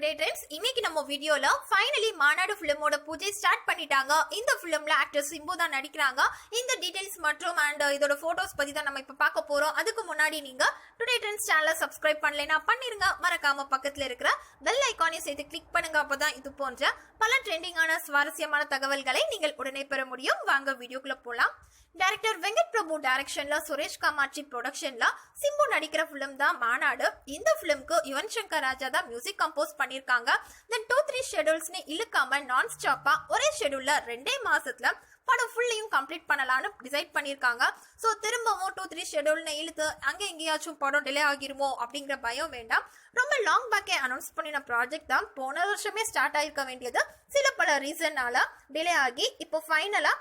Today trends. இன்னைக்கு நம்ம வீடியோல ஃபைனலி மாநாடு ஃபிலிமோட பூஜை ஸ்டார்ட் பண்ணிட்டாங்க. இந்த ஃபிலிம்ல ஆக்டர் சிம்பு தான் நடிக்கிறாங்க. இந்த டீடைல்ஸ் மற்றும் இதோட போட்டோஸ் பத்தி தான் நம்ம இப்ப பார்க்க போறோம். அதுக்கு முன்னாடி நீங்க டுடே ட்ரெண்ட்ஸ் சேனலை சப்ஸ்கிரைப் பண்ணலைன்னா பண்ணிருங்க. மறக்காம பக்கத்துல இருக்கிற பெல் ஐகானை சேர்த்து கிளிக் பண்ணுங்க. அப்பதான் இது போன்ற பல ட்ரெண்டிங்கான சுவாரஸ்யமான தகவல்களை நீங்கள் உடனே பெற முடியும். வாங்க வீடியோக்குள்ள போலாம். டைரக்டர் வெங்கட் பிரபு டைரக்ஷன்ல சுரேஷ் காமாட்சி ப்ரொடக்ஷன்ல சிம்பு நடிக்கிற பிலிம் தான் மாநாடு. இந்த பிலிம்க்கு யுவன் சங்கர் ராஜா தான் மியூசிக் கம்போஸ் பண்ணிருக்காங்க. தென் 2-3 ஷெட்யூல்ஸ்னு இழுக்காம நான் ஸ்டாப்பா ஒரே ஷெட்யூல்ல 2 மாசத்துல படம் ஃபுல்லையும் கம்ப்ளீட் பண்ணலாம்னு டிசைட் பண்ணிருக்காங்க. ஸோ திரும்பவும் 2-3 ஷெட்யூல்னு இழுத்து அங்கே எங்கேயாச்சும் படம் டிலே ஆகிருமோ அப்படிங்கிற பயம் வேண்டாம். ரொம்ப லாங் பேக்கே அனௌன்ஸ் பண்ணின ப்ராஜெக்ட் தான் போன வருஷமே ஸ்டார்ட் ஆயிருக்க வேண்டியது சில பல ரீசன்னால டிலே ஆகி இப்போ ஃபைனலா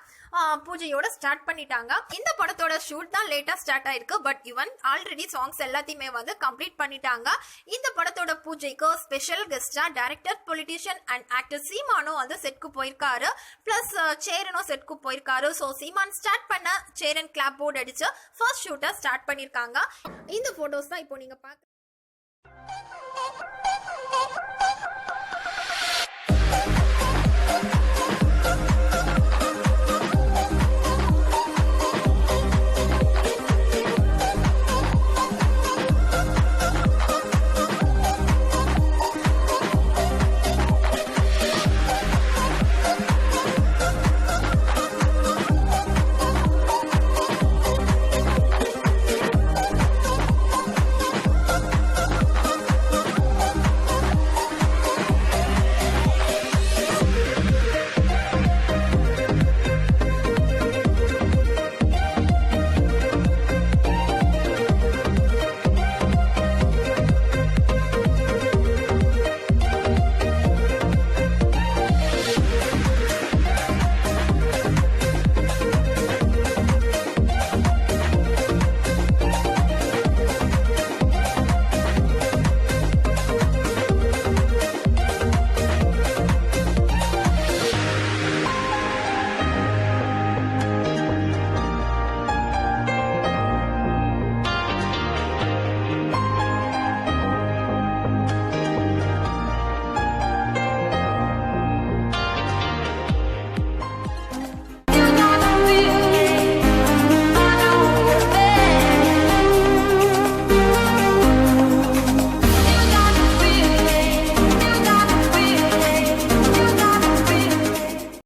பூஜையோட ஸ்டார்ட் பண்ணிட்டாங்க. இந்த படத்தோட ஷூட் தான் லேட்டா ஸ்டார்ட் ஆயிருக்கு. பட் ஈவன் ஆல்ரெடி சாங்ஸ் எல்லாத்தையுமே வந்து கம்ப்ளீட் பண்ணிட்டாங்க. இந்த படத்தோட பூஜைக்கு ஸ்பெஷல் கெஸ்டா டைரக்டர், பொலிட்டிஷியன் அண்ட் ஆக்டர் சீமானும் வந்து செட்க்கு போயிருக்காரு. பிளஸ் சேரனும் செட்க்கு போயிருக்காரு. ஸோ சீமான் ஸ்டார்ட் பண்ண சேரன் கிளாப் போர்டு அடிச்சு ஃபர்ஸ்ட் ஷூட்டை ஸ்டார்ட் பண்ணிருக்காங்க. இந்த போட்டோஸ் தான் இப்போ நீங்க பாக்க